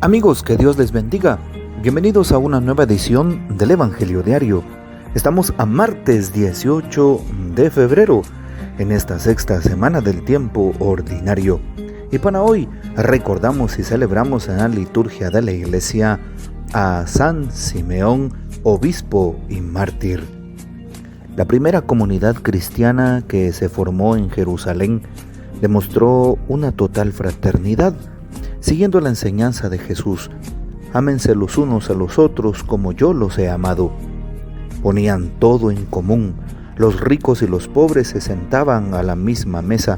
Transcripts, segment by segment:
Amigos, que Dios les bendiga. Bienvenidos a una nueva edición del Evangelio Diario. Estamos a martes 18 de febrero, en esta sexta semana del tiempo ordinario. Y para hoy recordamos y celebramos en la liturgia de la Iglesia a San Simeón, obispo y mártir. La primera comunidad cristiana que se formó en Jerusalén demostró una total fraternidad, siguiendo la enseñanza de Jesús. Ámense los unos a los otros como yo los he amado. Ponían todo en común. Los ricos y los pobres se sentaban a la misma mesa,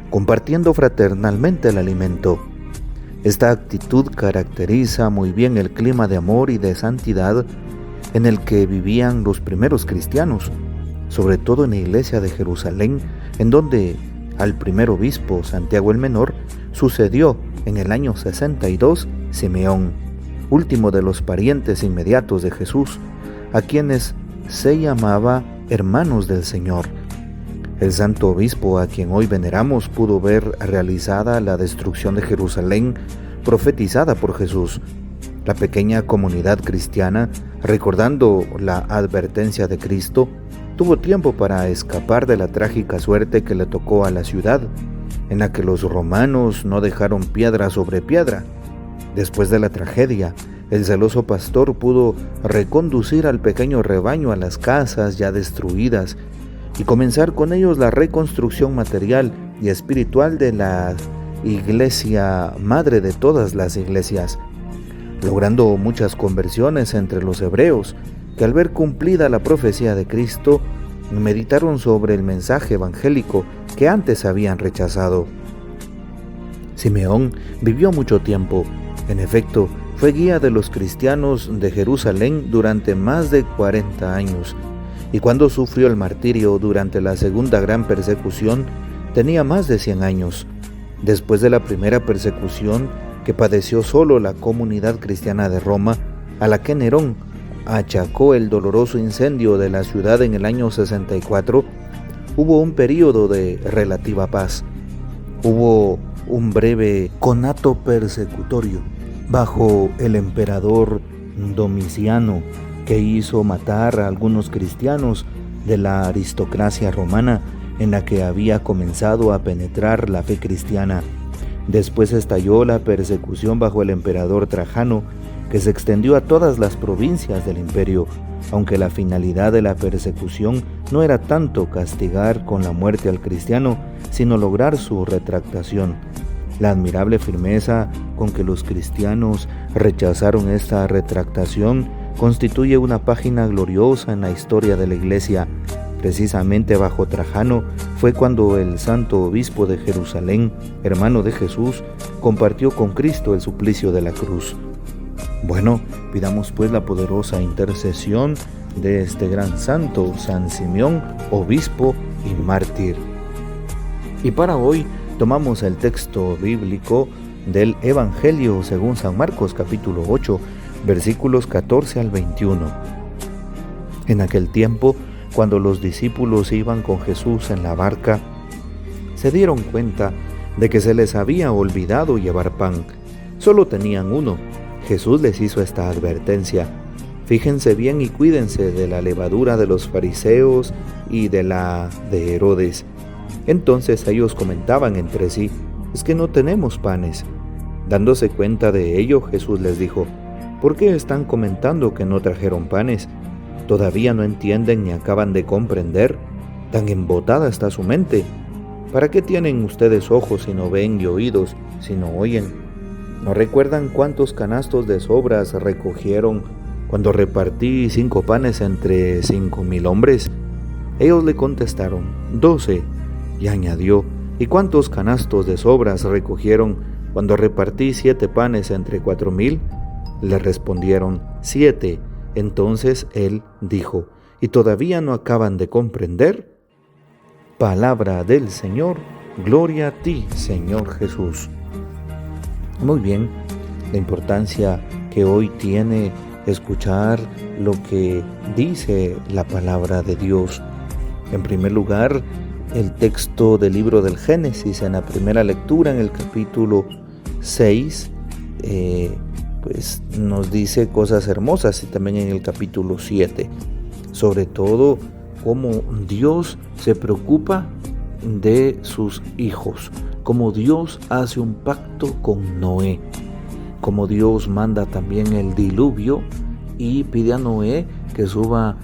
compartiendo fraternalmente el alimento. Esta actitud caracteriza muy bien el clima de amor y de santidad en el que vivían los primeros cristianos, sobre todo en la iglesia de Jerusalén, en donde al primer obispo, Santiago el Menor, sucedió en el año 62 Simeón, último de los parientes inmediatos de Jesús, a quienes se llamaba hermanos del Señor. El santo obispo a quien hoy veneramos pudo ver realizada la destrucción de Jerusalén profetizada por Jesús. La pequeña comunidad cristiana, recordando la advertencia de Cristo, tuvo tiempo para escapar de la trágica suerte que le tocó a la ciudad, en la que los romanos no dejaron piedra sobre piedra. Después de la tragedia, el celoso pastor pudo reconducir al pequeño rebaño a las casas ya destruidas y comenzar con ellos la reconstrucción material y espiritual de la iglesia madre de todas las iglesias, logrando muchas conversiones entre los hebreos que, al ver cumplida la profecía de Cristo, meditaron sobre el mensaje evangélico que antes habían rechazado. Simeón vivió mucho tiempo. En efecto, fue guía de los cristianos de Jerusalén durante más de 40 años, y cuando sufrió el martirio durante la segunda gran persecución, tenía más de 100 años. Después de la primera persecución que padeció solo la comunidad cristiana de Roma, a la que Nerón achacó el doloroso incendio de la ciudad en el año 64, hubo un período de relativa paz. Hubo un breve conato persecutorio bajo el emperador Domiciano, que hizo matar a algunos cristianos de la aristocracia romana en la que había comenzado a penetrar la fe cristiana. Después estalló la persecución bajo el emperador Trajano, que se extendió a todas las provincias del imperio, aunque la finalidad de la persecución no era tanto castigar con la muerte al cristiano, sino lograr su retractación. La admirable firmeza con que los cristianos rechazaron esta retractación constituye una página gloriosa en la historia de la Iglesia. Precisamente bajo Trajano fue cuando el santo obispo de Jerusalén, hermano de Jesús, compartió con Cristo el suplicio de la cruz. Bueno, pidamos pues la poderosa intercesión de este gran santo, San Simeón, obispo y mártir. Y para hoy tomamos el texto bíblico del Evangelio según San Marcos, capítulo 8, versículos 14 al 21. En aquel tiempo, cuando los discípulos iban con Jesús en la barca, se dieron cuenta de que se les había olvidado llevar pan. Solo tenían uno. Jesús les hizo esta advertencia: fíjense bien y cuídense de la levadura de los fariseos y de la de Herodes. Entonces ellos comentaban entre sí: es que no tenemos panes. Dándose cuenta de ello, Jesús les dijo: ¿por qué están comentando que no trajeron panes? ¿Todavía no entienden ni acaban de comprender? ¿Tan embotada está su mente? ¿Para qué tienen ustedes ojos si no ven y oídos si no oyen? ¿No recuerdan cuántos canastos de sobras recogieron cuando repartí 5 panes entre 5,000 hombres? Ellos le contestaron: 12. Y añadió: ¿y cuántos canastos de sobras recogieron cuando repartí 7 panes entre 4,000? Le respondieron: 7. Entonces él dijo: ¿y todavía no acaban de comprender? Palabra del Señor. Gloria a ti, Señor Jesús. Muy bien, la importancia que hoy tiene escuchar lo que dice la palabra de Dios. En primer lugar, el texto del libro del Génesis, en la primera lectura, en el capítulo 6, pues nos dice cosas hermosas, y también en el capítulo 7, sobre todo cómo Dios se preocupa de sus hijos, cómo Dios hace un pacto con Noé, cómo Dios manda también el diluvio y pide a Noé que suba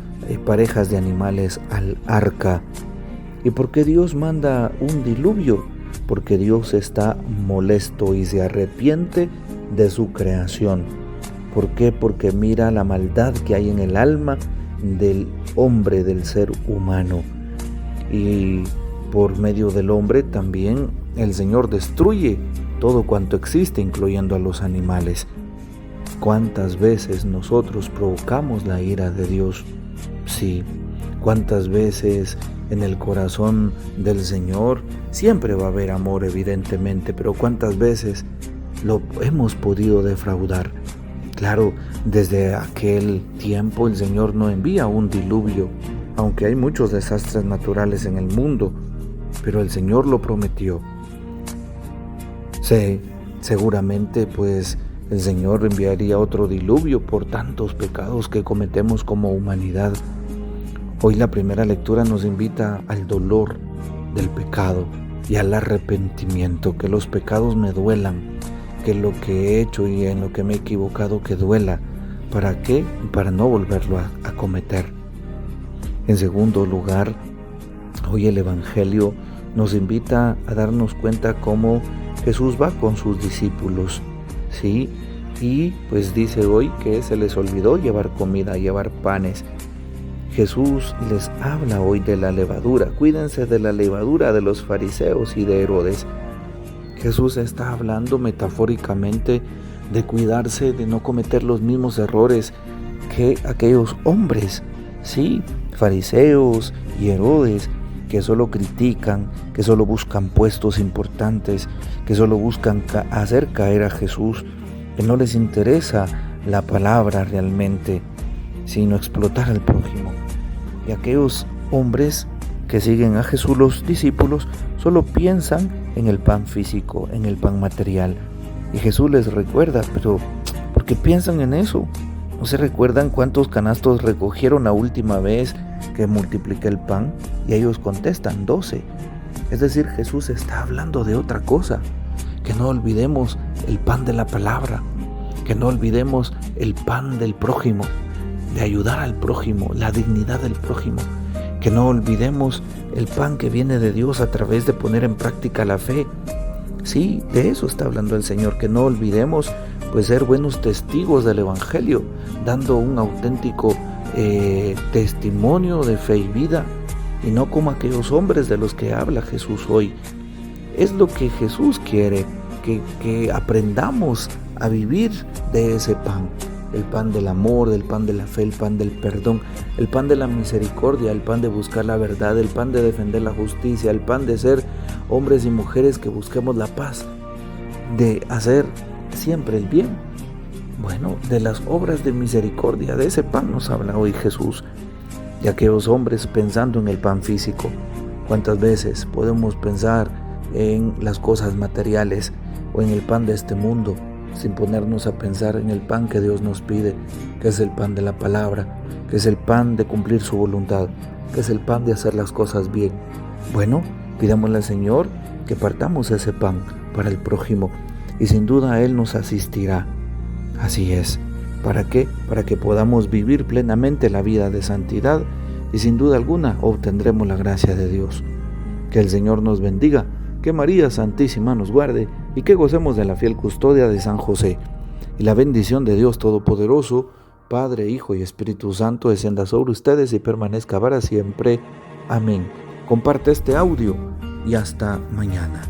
parejas de animales al arca. ¿Y por qué Dios manda un diluvio? Porque Dios está molesto y se arrepiente de su creación. ¿Por qué? Porque mira la maldad que hay en el alma del hombre, del ser humano. Y por medio del hombre también el Señor destruye todo cuanto existe, incluyendo a los animales. ¿Cuántas veces nosotros provocamos la ira de Dios? Sí. ¿Cuántas veces en el corazón del Señor siempre va a haber amor, evidentemente, pero cuántas veces lo hemos podido defraudar? Claro, desde aquel tiempo el Señor no envía un diluvio, aunque hay muchos desastres naturales en el mundo, pero el Señor lo prometió. Sí, seguramente pues el Señor enviaría otro diluvio por tantos pecados que cometemos como humanidad. Hoy la primera lectura nos invita al dolor del pecado y al arrepentimiento, que los pecados me duelan, que lo que he hecho y en lo que me he equivocado que duela. ¿Para qué? Para no volverlo a cometer. En segundo lugar, hoy el Evangelio nos invita a darnos cuenta cómo Jesús va con sus discípulos, ¿sí? Y pues dice hoy que se les olvidó llevar comida, llevar panes. Jesús les habla hoy de la levadura. Cuídense de la levadura de los fariseos y de Herodes. Jesús está hablando metafóricamente de cuidarse, de no cometer los mismos errores que aquellos hombres, sí, fariseos y Herodes, que solo critican, que solo buscan puestos importantes, que solo buscan hacer caer a Jesús, que no les interesa la palabra realmente, sino explotar al prójimo. Y aquellos hombres que siguen a Jesús, los discípulos, solo piensan en el pan físico, en el pan material. Y Jesús les recuerda, pero ¿por qué piensan en eso? ¿No se recuerdan cuántos canastos recogieron la última vez que multipliqué el pan? Y ellos contestan, 12. Es decir, Jesús está hablando de otra cosa. Que no olvidemos el pan de la palabra, que no olvidemos el pan del prójimo, de ayudar al prójimo, la dignidad del prójimo, que no olvidemos el pan que viene de Dios a través de poner en práctica la fe. Sí, de eso está hablando el Señor, que no olvidemos pues ser buenos testigos del Evangelio, dando un auténtico testimonio de fe y vida, y no como aquellos hombres de los que habla Jesús hoy. Es lo que Jesús quiere, que aprendamos a vivir de ese pan. El pan del amor, el pan de la fe, el pan del perdón, el pan de la misericordia, el pan de buscar la verdad, el pan de defender la justicia, el pan de ser hombres y mujeres que busquemos la paz, de hacer siempre el bien. Bueno, de las obras de misericordia, de ese pan nos habla hoy Jesús. Y aquellos hombres pensando en el pan físico. ¿Cuántas veces podemos pensar en las cosas materiales o en el pan de este mundo, sin ponernos a pensar en el pan que Dios nos pide, que es el pan de la palabra, que es el pan de cumplir su voluntad, que es el pan de hacer las cosas bien? Bueno, pidámosle al Señor que partamos ese pan para el prójimo, y sin duda Él nos asistirá. Así es. ¿Para qué? Para que podamos vivir plenamente la vida de santidad, y sin duda alguna obtendremos la gracia de Dios. Que el Señor nos bendiga, que María Santísima nos guarde, y que gocemos de la fiel custodia de San José. Y la bendición de Dios Todopoderoso, Padre, Hijo y Espíritu Santo, descienda sobre ustedes y permanezca para siempre. Amén. Comparte este audio y hasta mañana.